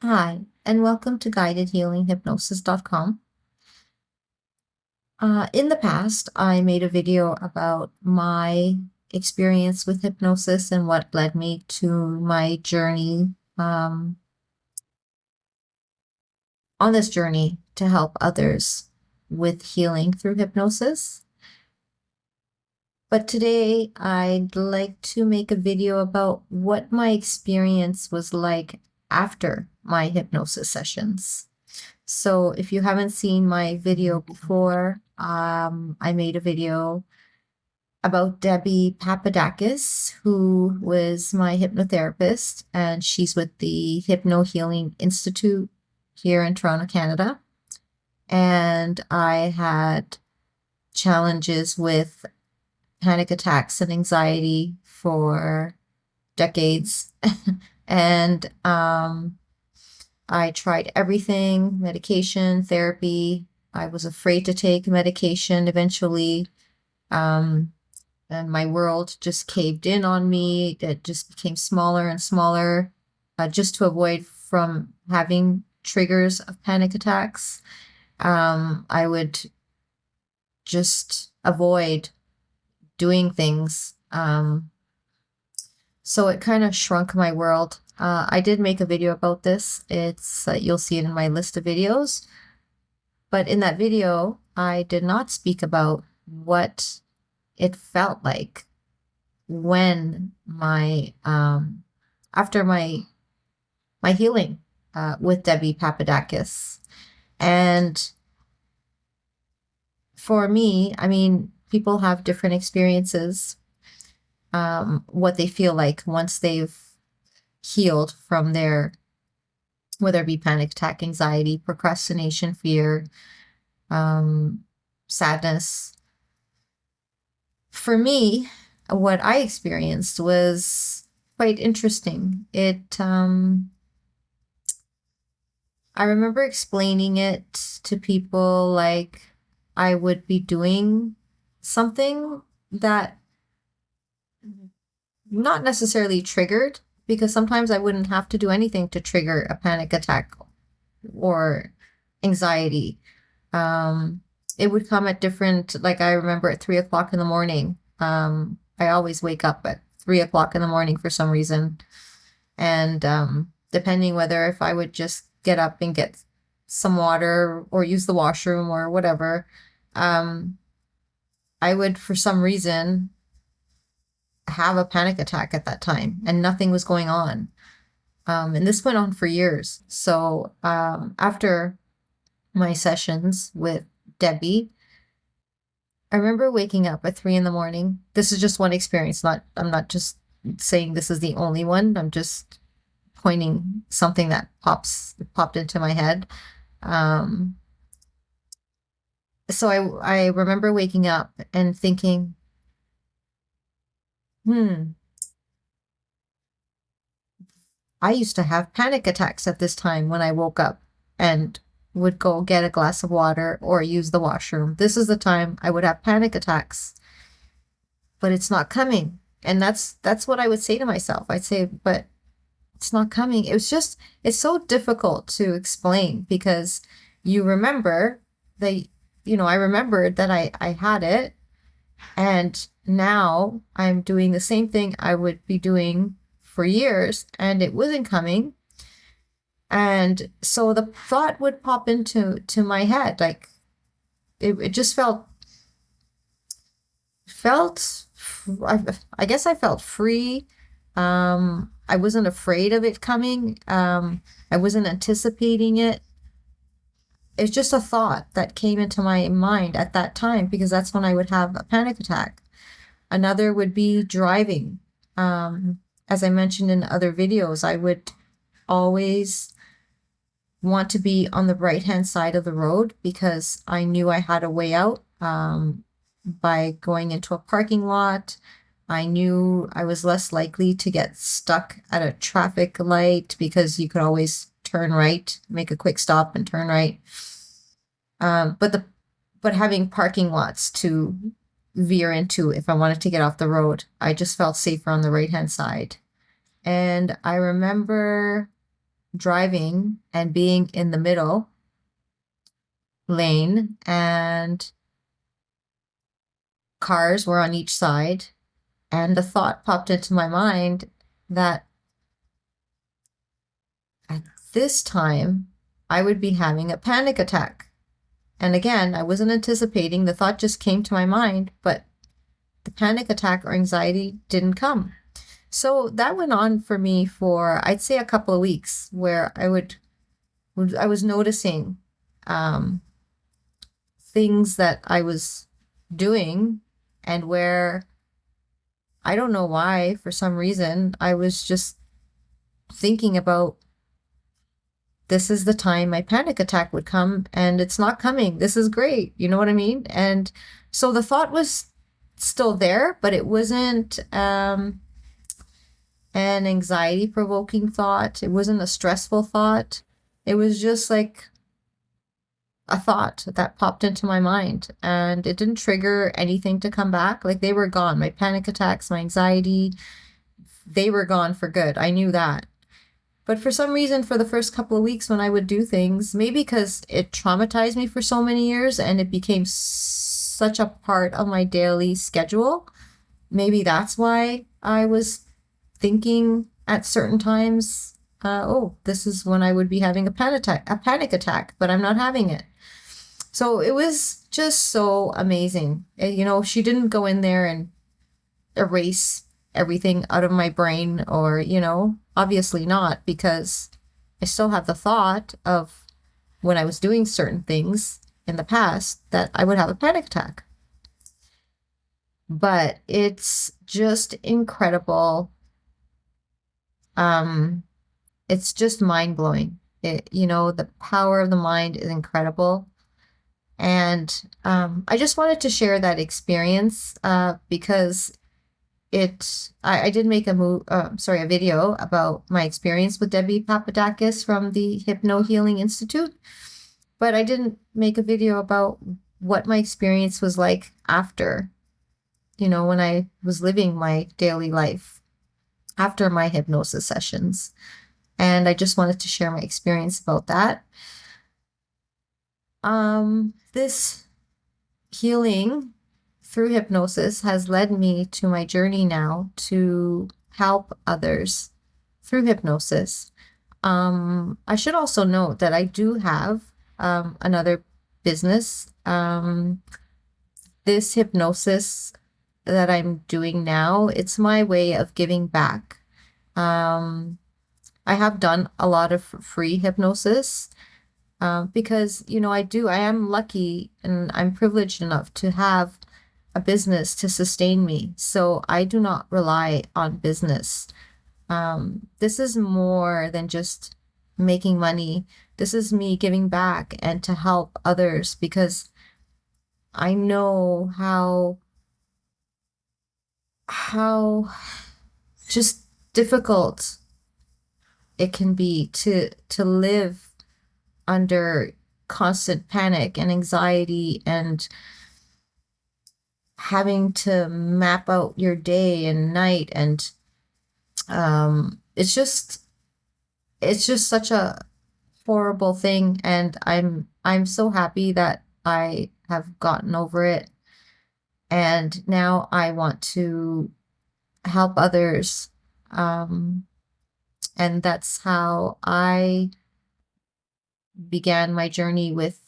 Hi, and welcome to guidedhealinghypnosis.com. In the past, I made a video about my experience with hypnosis and what led me to my journey on this journey to help others with healing through hypnosis. But today, I'd like to make a video about what my experience was like after my hypnosis sessions. So if you haven't seen my video before, I made a video about Debbie Papadakis, who was my hypnotherapist, and she's with the Hypno Healing Institute here in Toronto, Canada. And I had challenges with panic attacks and anxiety for decades. and I tried everything, medication, therapy. I was afraid to take medication eventually. And my world just caved in on me. It just became smaller and smaller, just to avoid from having triggers of panic attacks. I would just avoid doing things. So it kind of shrunk my world. I did make a video about this. It's you'll see it in my list of videos. But in that video, I did not speak about what it felt like when my after my healing with Debbie Papadakis. And for me, I mean, people have different experiences, what they feel like once they've healed from their, whether it be panic attack, anxiety, procrastination, fear, sadness. For me, what I experienced was quite interesting. I remember explaining it to people like I would be doing something that not necessarily triggered, because sometimes I wouldn't have to do anything to trigger a panic attack or anxiety. It would come at different, like I remember at 3 o'clock in the morning. I always wake up at 3 o'clock in the morning for some reason. And depending whether if I would just get up and get some water or use the washroom or whatever, I would, for some reason, have a panic attack at that time and nothing was going on. And this went on for years. So after my sessions with Debbie, I remember waking up at 3 in the morning. This is just one experience. I'm not just saying this is the only one. I'm just pointing something that popped into my head. So I remember waking up and thinking, I used to have panic attacks at this time when I woke up and would go get a glass of water or use the washroom. This is the time I would have panic attacks, but it's not coming. And that's what I would say to myself. I'd say, but it's not coming. It's so difficult to explain because you remember that, I remembered that I had it, and now I'm doing the same thing I would be doing for years and it wasn't coming. And so the thought would pop into my head, like it just felt I guess I felt free. I wasn't afraid of it coming. I wasn't anticipating it. It's just a thought that came into my mind at that time because that's when I would have a panic attack. Another would be driving. As I mentioned in other videos, I would always want to be on the right-hand side of the road because I knew I had a way out. By going into a parking lot, I knew I was less likely to get stuck at a traffic light because you could always turn right, make a quick stop and turn right. But having parking lots to veer into if I wanted to get off the road, I just felt safer on the right-hand side. And I remember driving and being in the middle lane, and cars were on each side. And the thought popped into my mind that at this time I would be having a panic attack. And again, I wasn't anticipating, the thought just came to my mind, but the panic attack or anxiety didn't come. So that went on for me for, I'd say, a couple of weeks, where I was noticing things that I was doing, and where I don't know why, for some reason, I was just thinking about, this is the time my panic attack would come, and it's not coming. This is great. You know what I mean? And so the thought was still there, but it wasn't an anxiety provoking thought. It wasn't a stressful thought. It was just like a thought that popped into my mind, and it didn't trigger anything to come back. Like, they were gone. My panic attacks, my anxiety, they were gone for good. I knew that. But for some reason, for the first couple of weeks when I would do things, maybe because it traumatized me for so many years and it became such a part of my daily schedule, maybe that's why I was thinking at certain times, oh, this is when I would be having a panic attack, but I'm not having it. So it was just so amazing. You know, she didn't go in there and erase everything out of my brain, or, you know, obviously not, because I still have the thought of when I was doing certain things in the past that I would have a panic attack. But it's just incredible. It's just mind-blowing. You know, the power of the mind is incredible. And I just wanted to share that experience because I did make a video about my experience with Debbie Papadakis from the Hypno Healing Institute, but I didn't make a video about what my experience was like after, you know, when I was living my daily life after my hypnosis sessions. And I just wanted to share my experience about that. This healing through hypnosis has led me to my journey now to help others through hypnosis. I should also note that I do have another business. This hypnosis that I'm doing now, it's my way of giving back. I have done a lot of free hypnosis because, you know, I am lucky and I'm privileged enough to have a business to sustain me. So I do not rely on business. This is more than just making money. This is me giving back and to help others, because I know how just difficult it can be to live under constant panic and anxiety, and having to map out your day and night, and it's just such a horrible thing. And I'm so happy that I have gotten over it, and now I want to help others. And that's how I began my journey with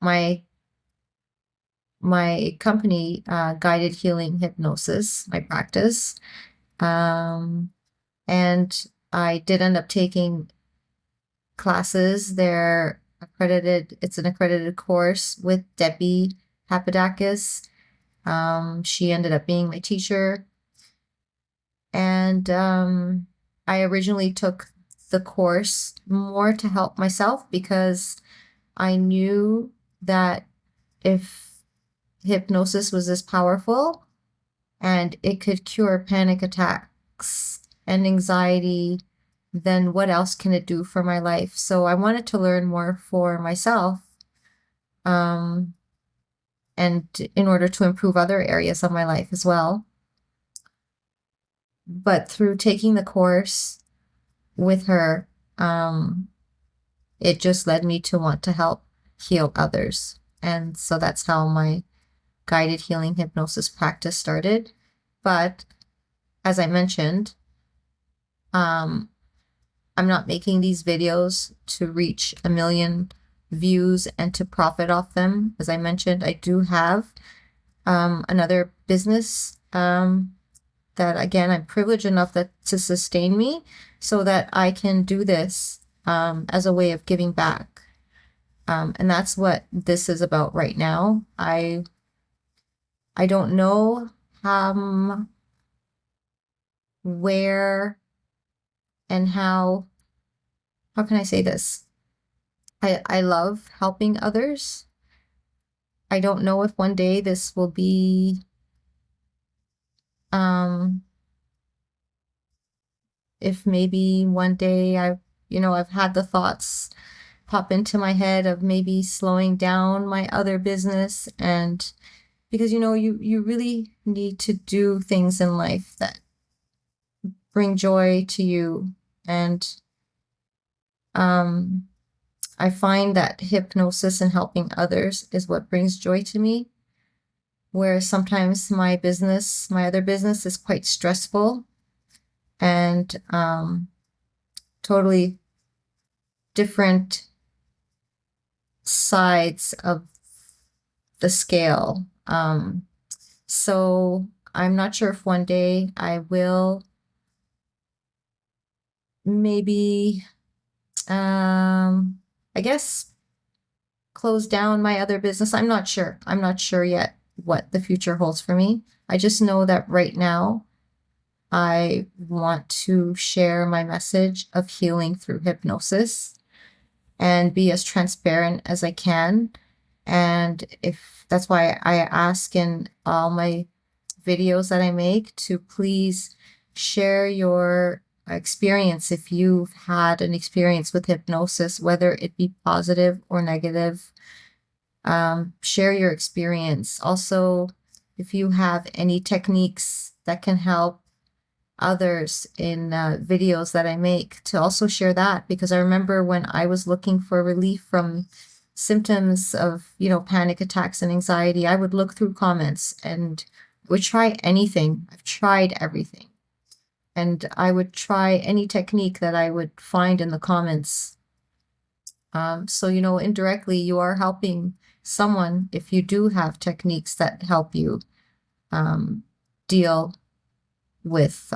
my company, Guided Healing Hypnosis, my practice. And I did end up taking classes. They're accredited. It's an accredited course with Debbie Papadakis. She ended up being my teacher. And I originally took the course more to help myself, because I knew that if hypnosis was this powerful and it could cure panic attacks and anxiety, then what else can it do for my life? So I wanted to learn more for myself, and in order to improve other areas of my life as well. But through taking the course, with her, it just led me to want to help heal others. And so that's how my guided healing hypnosis practice started. But as I mentioned, I'm not making these videos to reach 1 million views and to profit off them. As I mentioned, I do have another business that, again, I'm privileged enough to sustain me so that I can do this as a way of giving back. And that's what this is about right now. I don't know where and how can I say this? I love helping others. I don't know if one day this will be if maybe one day I've had the thoughts pop into my head of maybe slowing down my other business, and because you really need to do things in life that bring joy to you. And I find that hypnosis and helping others is what brings joy to me, whereas sometimes my other business is quite stressful and totally different sides of the scale. So I'm not sure if one day I will maybe, I guess, close down my other business. I'm not sure. I'm not sure yet what the future holds for me. I just know that right now I want to share my message of healing through hypnosis and be as transparent as I can. And if that's why I ask in all my videos that I make to please share your experience. If you've had an experience with hypnosis, whether it be positive or negative, share your experience. Also, if you have any techniques that can help others in videos that I make, to also share that, because I remember when I was looking for relief from symptoms of panic attacks and anxiety, I would look through comments and would try anything. I've tried everything, and I would try any technique that I would find in the comments. So indirectly you are helping someone if you do have techniques that help you deal with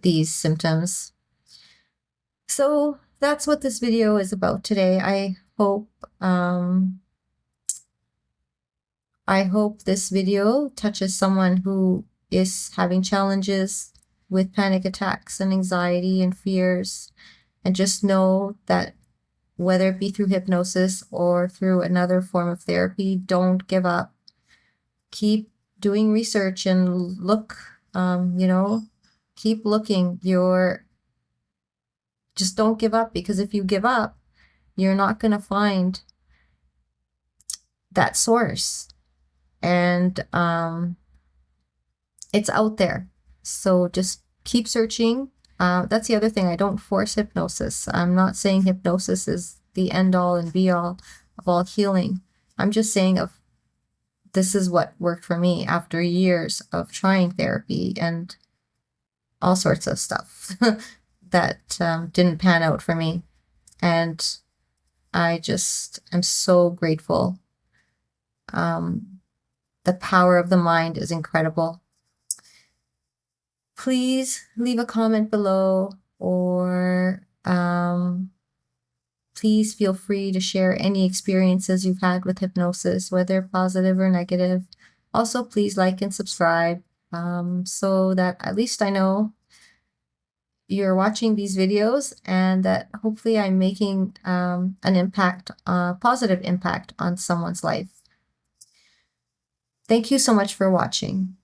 these symptoms. So that's what this video is about today. I hope this video touches someone who is having challenges with panic attacks and anxiety and fears, and just know that whether it be through hypnosis or through another form of therapy, don't give up. Keep doing research and look, keep looking. Just don't give up, because if you give up, you're not going to find that source. And it's out there. So just keep searching. That's the other thing. I don't force hypnosis. I'm not saying hypnosis is the end all and be all of all healing. I'm just saying this is what worked for me after years of trying therapy and all sorts of stuff that didn't pan out for me. And I just am so grateful. The power of the mind is incredible. Please leave a comment below, or please feel free to share any experiences you've had with hypnosis, whether positive or negative. Also, please like and subscribe so that at least I know you're watching these videos, and that hopefully I'm making an impact, a positive impact on someone's life. Thank you so much for watching.